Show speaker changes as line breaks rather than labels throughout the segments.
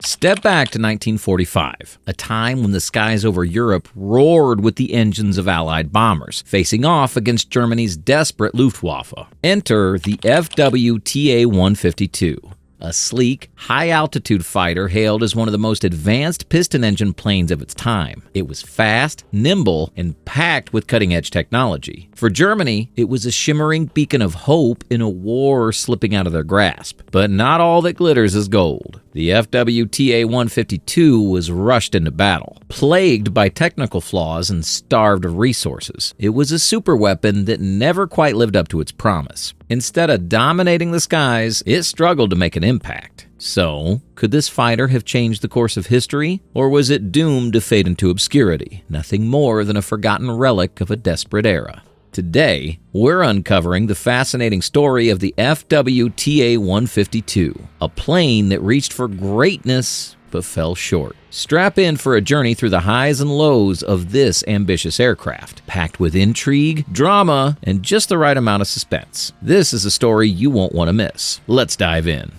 Step back to 1945, a time when the skies over Europe roared with the engines of Allied bombers, facing off against Germany's desperate Luftwaffe. Enter the FW Ta-152. A sleek, high-altitude fighter hailed as one of the most advanced piston-engine planes of its time. It was fast, nimble, and packed with cutting-edge technology. For Germany, it was a shimmering beacon of hope in a war slipping out of their grasp. But not all that glitters is gold. The FW Ta-152 was rushed into battle, plagued by technical flaws and starved of resources. It was a superweapon that never quite lived up to its promise. Instead of dominating the skies, it struggled to make an impact. So, could this fighter have changed the course of history, or was it doomed to fade into obscurity, nothing more than a forgotten relic of a desperate era? Today, we're uncovering the fascinating story of the FW Ta-152, a plane that reached for greatness but fell short. Strap in for a journey through the highs and lows of this ambitious aircraft, packed with intrigue, drama, and just the right amount of suspense. This is a story you won't want to miss. Let's dive in.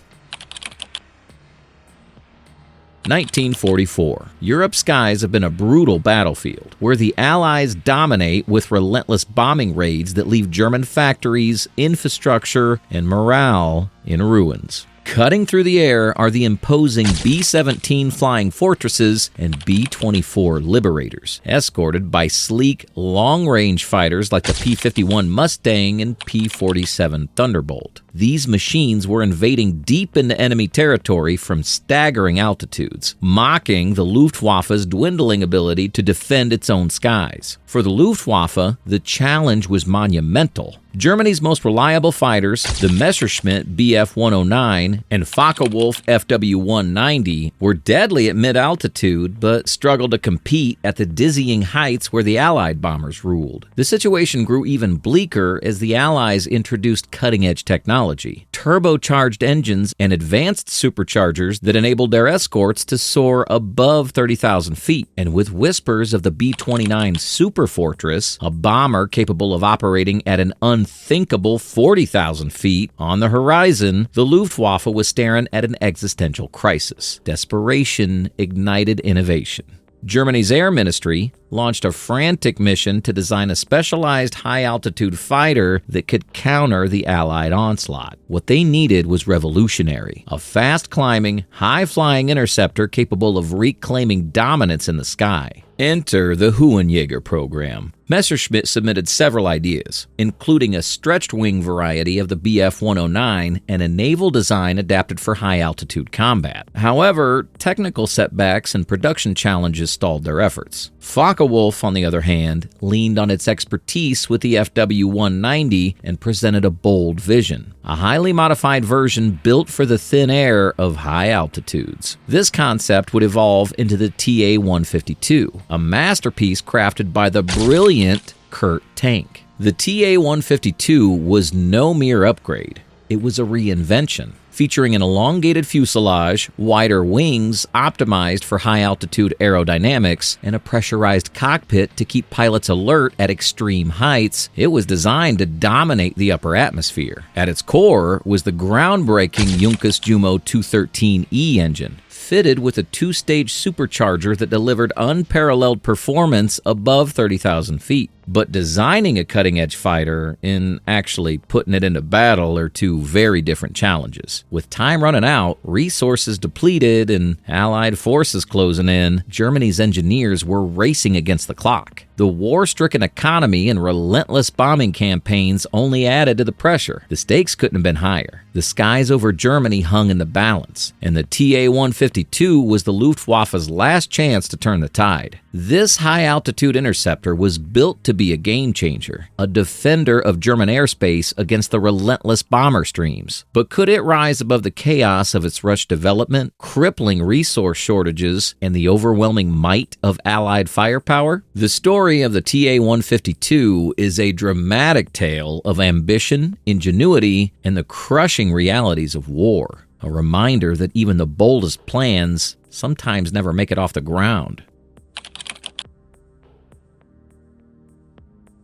1944. Europe's skies have been a brutal battlefield, where the Allies dominate with relentless bombing raids that leave German factories, infrastructure, and morale in ruins. Cutting through the air are the imposing B-17 Flying Fortresses and B-24 Liberators, escorted by sleek, long-range fighters like the P-51 Mustang and P-47 Thunderbolt. These machines were invading deep into enemy territory from staggering altitudes, mocking the Luftwaffe's dwindling ability to defend its own skies. For the Luftwaffe, the challenge was monumental. Germany's most reliable fighters, the Messerschmitt Bf-109 and focke-wulf FW-190, were deadly at mid-altitude but struggled to compete at the dizzying heights where the Allied bombers ruled. The situation grew even bleaker as the Allies introduced cutting-edge technology, turbocharged engines, and advanced superchargers that enabled their escorts to soar above 30,000 feet. And with whispers of the B-29 Superfortress, a bomber capable of operating at an unthinkable 40,000 feet on the horizon, the Luftwaffe was staring at an existential crisis. Desperation ignited innovation. Germany's Air Ministry launched a frantic mission to design a specialized high-altitude fighter that could counter the Allied onslaught. What they needed was revolutionary, a fast-climbing, high-flying interceptor capable of reclaiming dominance in the sky. Enter the Hohenjäger program. Messerschmitt submitted several ideas, including a stretched-wing variety of the Bf-109 and a naval design adapted for high-altitude combat. However, technical setbacks and production challenges stalled their efforts. Focke-Wulf, on the other hand, leaned on its expertise with the FW-190 and presented a bold vision, a highly modified version built for the thin air of high altitudes. This concept would evolve into the Ta-152, a masterpiece crafted by the brilliant Kurt Tank. The Ta-152 was no mere upgrade. It was a reinvention, featuring an elongated fuselage, wider wings optimized for high-altitude aerodynamics, and a pressurized cockpit to keep pilots alert at extreme heights. It was designed to dominate the upper atmosphere. At its core was the groundbreaking Junkers Jumo 213E engine, fitted with a two-stage supercharger that delivered unparalleled performance above 30,000 feet. But designing a cutting-edge fighter and actually putting it into battle are two very different challenges. With time running out, resources depleted, and Allied forces closing in, Germany's engineers were racing against the clock. The war-stricken economy and relentless bombing campaigns only added to the pressure. The stakes couldn't have been higher. The skies over Germany hung in the balance, and the Ta-152 was the Luftwaffe's last chance to turn the tide. This high-altitude interceptor was built to be a game-changer, a defender of German airspace against the relentless bomber streams. But could it rise above the chaos of its rushed development, crippling resource shortages, and the overwhelming might of Allied firepower? The story of the Ta-152 is a dramatic tale of ambition, ingenuity, and the crushing realities of war. A reminder that even the boldest plans sometimes never make it off the ground.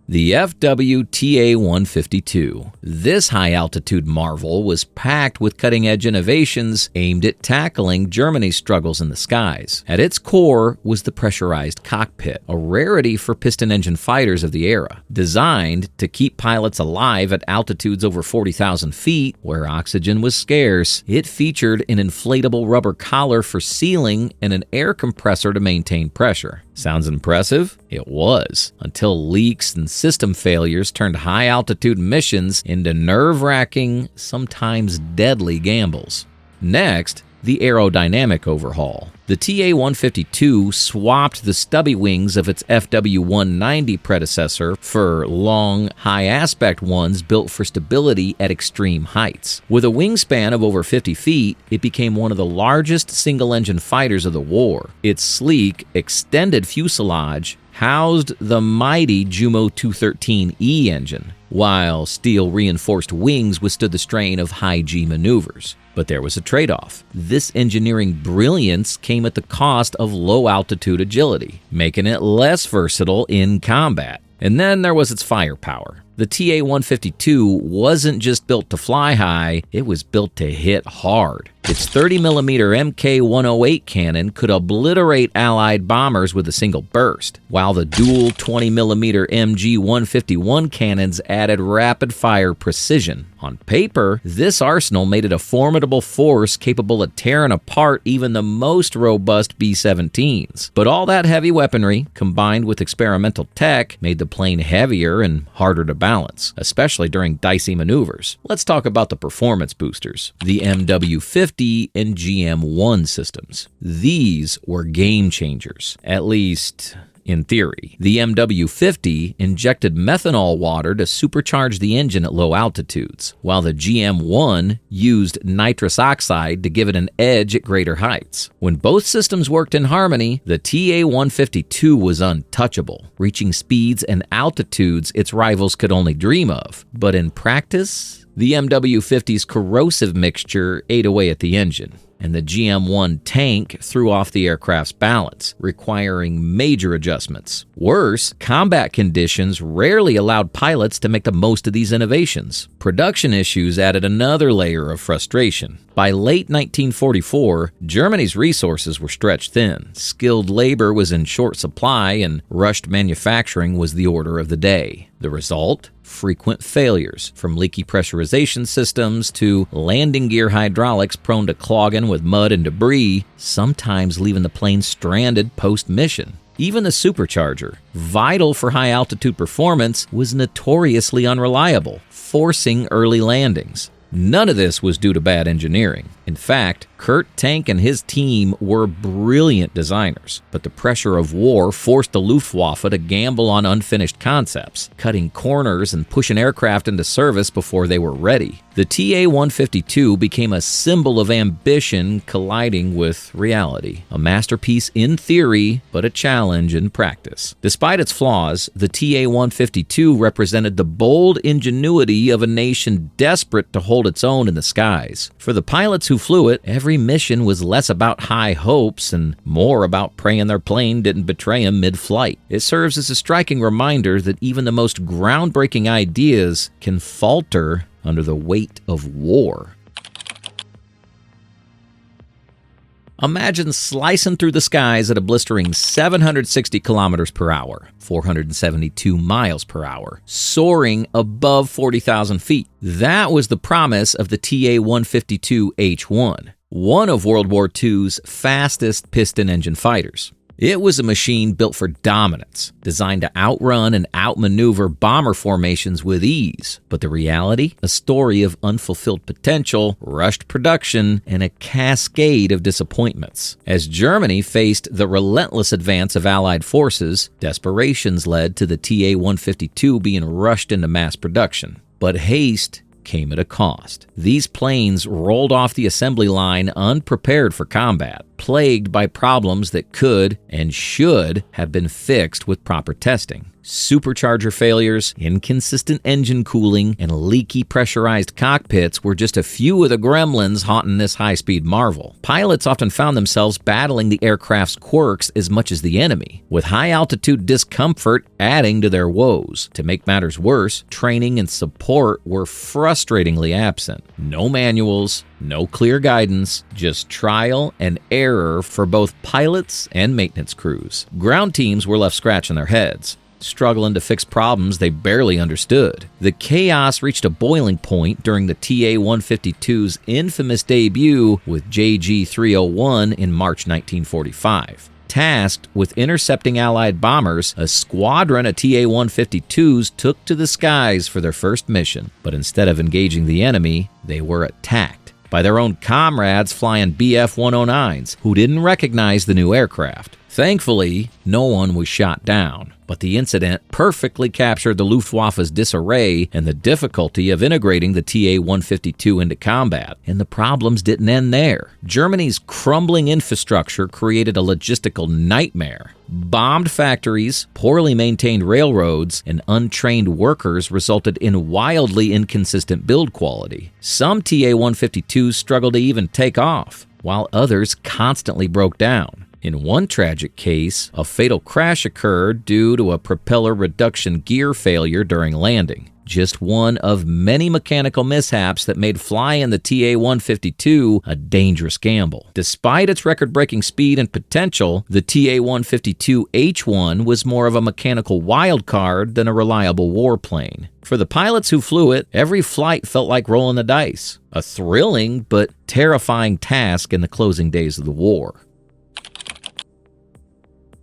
The FW-Ta-152. This high-altitude marvel was packed with cutting-edge innovations aimed at tackling Germany's struggles in the skies. At its core was the pressurized cockpit, a rarity for piston-engine fighters of the era. Designed to keep pilots alive at altitudes over 40,000 feet, where oxygen was scarce, it featured an inflatable rubber collar for sealing and an air compressor to maintain pressure. Sounds impressive? It was, until leaks and system failures turned high-altitude missions into nerve-wracking, sometimes deadly gambles. Next, the aerodynamic overhaul. The Ta-152 swapped the stubby wings of its FW-190 predecessor for long, high-aspect ones built for stability at extreme heights. With a wingspan of over 50 feet, it became one of the largest single-engine fighters of the war. Its sleek, extended fuselage housed the mighty Jumo 213E engine, while steel-reinforced wings withstood the strain of high-G maneuvers. But there was a trade-off. This engineering brilliance came at the cost of low-altitude agility, making it less versatile in combat. And then there was its firepower. The Ta-152 wasn't just built to fly high, it was built to hit hard. Its 30mm Mk-108 cannon could obliterate Allied bombers with a single burst, while the dual 20mm MG-151 cannons added rapid-fire precision. On paper, this arsenal made it a formidable force capable of tearing apart even the most robust B-17s. But all that heavy weaponry, combined with experimental tech, made the plane heavier and harder to balance, especially during dicey maneuvers. Let's talk about the performance boosters, the MW-50 and GM-1 systems. These were game changers, at least in theory. The MW-50 injected methanol water to supercharge the engine at low altitudes, while the GM-1 used nitrous oxide to give it an edge at greater heights. When both systems worked in harmony, the Ta-152 was untouchable, reaching speeds and altitudes its rivals could only dream of. But in practice, the MW-50's corrosive mixture ate away at the engine, and the GM-1 tank threw off the aircraft's balance, requiring major adjustments. Worse, combat conditions rarely allowed pilots to make the most of these innovations. Production issues added another layer of frustration. By late 1944, Germany's resources were stretched thin. Skilled labor was in short supply, and rushed manufacturing was the order of the day. The result? Frequent failures, from leaky pressurization systems to landing gear hydraulics prone to clogging with mud and debris, sometimes leaving the plane stranded post-mission. Even the supercharger, vital for high-altitude performance, was notoriously unreliable, forcing early landings. None of this was due to bad engineering. In fact, Kurt Tank and his team were brilliant designers, but the pressure of war forced the Luftwaffe to gamble on unfinished concepts, cutting corners and pushing aircraft into service before they were ready. The Ta-152 became a symbol of ambition colliding with reality, a masterpiece in theory, but a challenge in practice. Despite its flaws, the Ta-152 represented the bold ingenuity of a nation desperate to hold its own in the skies. For the pilots who flew it, every mission was less about high hopes and more about praying their plane didn't betray them mid-flight. It serves as a striking reminder that even the most groundbreaking ideas can falter under the weight of war. Imagine slicing through the skies at a blistering 760 kilometers per hour, 472 miles per hour, soaring above 40,000 feet. That was the promise of the Ta-152H1, one of World War II's fastest piston-engine fighters. It was a machine built for dominance, designed to outrun and outmaneuver bomber formations with ease. But the reality? A story of unfulfilled potential, rushed production, and a cascade of disappointments. As Germany faced the relentless advance of Allied forces, desperations led to the Ta-152 being rushed into mass production. But haste came at a cost. These planes rolled off the assembly line unprepared for combat, plagued by problems that could and should have been fixed with proper testing. Supercharger failures, inconsistent engine cooling, and leaky pressurized cockpits were just a few of the gremlins haunting this high-speed marvel. Pilots often found themselves battling the aircraft's quirks as much as the enemy, with high-altitude discomfort adding to their woes. To make matters worse, training and support were frustratingly absent. No manuals, no clear guidance, just trial and error for both pilots and maintenance crews. Ground teams were left scratching their heads, struggling to fix problems they barely understood. The chaos reached a boiling point during the Ta-152's infamous debut with JG-301 in March 1945. Tasked with intercepting Allied bombers, a squadron of Ta-152s took to the skies for their first mission. But instead of engaging the enemy, they were attacked by their own comrades flying Bf-109s, who didn't recognize the new aircraft. Thankfully, no one was shot down, but the incident perfectly captured the Luftwaffe's disarray and the difficulty of integrating the Ta-152 into combat. And the problems didn't end there. Germany's crumbling infrastructure created a logistical nightmare. Bombed factories, poorly maintained railroads, and untrained workers resulted in wildly inconsistent build quality. Some Ta-152s struggled to even take off, while others constantly broke down. In one tragic case, a fatal crash occurred due to a propeller reduction gear failure during landing. Just one of many mechanical mishaps that made flying the Ta-152 a dangerous gamble. Despite its record-breaking speed and potential, the Ta-152H1 was more of a mechanical wild card than a reliable warplane. For the pilots who flew it, every flight felt like rolling the dice, a thrilling but terrifying task in the closing days of the war.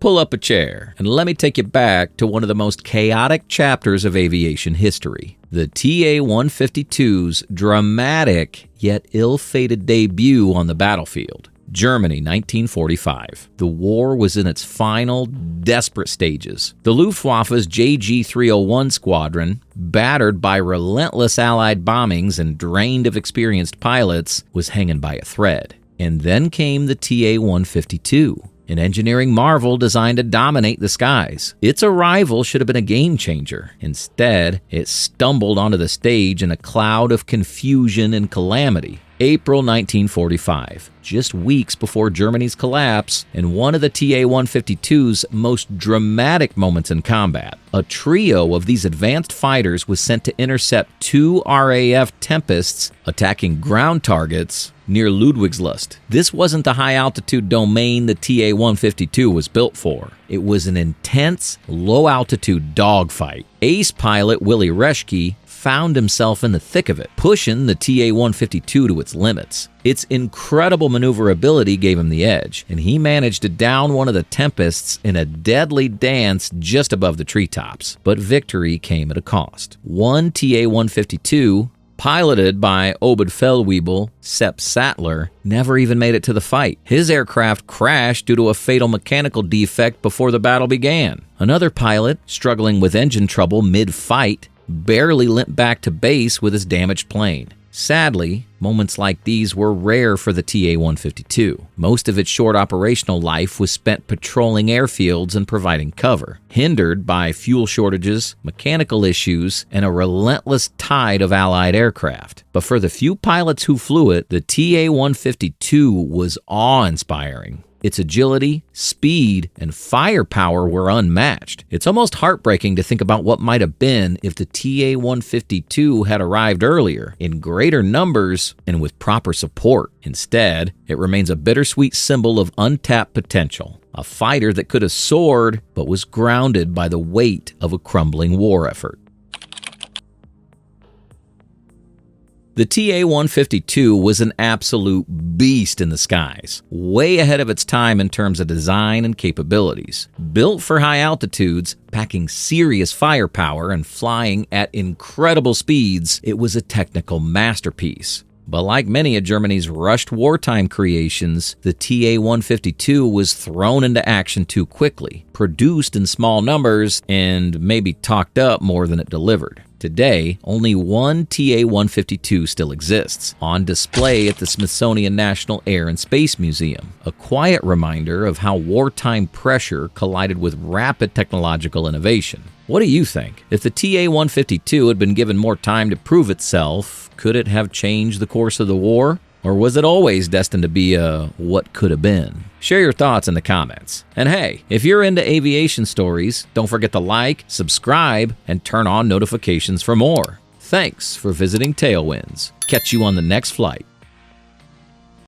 Pull up a chair and let me take you back to one of the most chaotic chapters of aviation history. The Ta-152's dramatic yet ill-fated debut on the battlefield. Germany, 1945. The war was in its final, desperate stages. The Luftwaffe's JG-301 squadron, battered by relentless Allied bombings and drained of experienced pilots, was hanging by a thread. And then came the Ta-152. An engineering marvel designed to dominate the skies. Its arrival should have been a game changer. Instead, it stumbled onto the stage in a cloud of confusion and calamity. April 1945, just weeks before Germany's collapse, and one of the Ta-152's most dramatic moments in combat. A trio of these advanced fighters was sent to intercept two RAF Tempests attacking ground targets near Ludwigslust. This wasn't the high-altitude domain the Ta-152 was built for. It was an intense, low-altitude dogfight. Ace pilot Willy Reschke found himself in the thick of it, pushing the Ta-152 to its limits. Its incredible maneuverability gave him the edge, and he managed to down one of the Tempests in a deadly dance just above the treetops. But victory came at a cost. One Ta-152, piloted by Oberfeldwebel Sepp Sattler, never even made it to the fight. His aircraft crashed due to a fatal mechanical defect before the battle began. Another pilot, struggling with engine trouble mid-fight, barely limped back to base with his damaged plane. Sadly, moments like these were rare for the Ta-152. Most of its short operational life was spent patrolling airfields and providing cover, hindered by fuel shortages, mechanical issues, and a relentless tide of Allied aircraft. But for the few pilots who flew it, the Ta-152 was awe-inspiring. Its agility, speed, and firepower were unmatched. It's almost heartbreaking to think about what might have been if the Ta-152 had arrived earlier, in greater numbers, and with proper support. Instead, it remains a bittersweet symbol of untapped potential. A fighter that could have soared, but was grounded by the weight of a crumbling war effort. The Ta-152 was an absolute beast in the skies, way ahead of its time in terms of design and capabilities. Built for high altitudes, packing serious firepower and flying at incredible speeds, it was a technical masterpiece. But like many of Germany's rushed wartime creations, the Ta-152 was thrown into action too quickly, produced in small numbers, and maybe talked up more than it delivered. Today, only one Ta-152 still exists, on display at the Smithsonian National Air and Space Museum, a quiet reminder of how wartime pressure collided with rapid technological innovation. What do you think? If the Ta-152 had been given more time to prove itself, could it have changed the course of the war? Or was it always destined to be a what could have been? Share your thoughts in the comments. And hey, if you're into aviation stories, don't forget to like, subscribe, and turn on notifications for more. Thanks for visiting Tailwinds. Catch you on the next flight.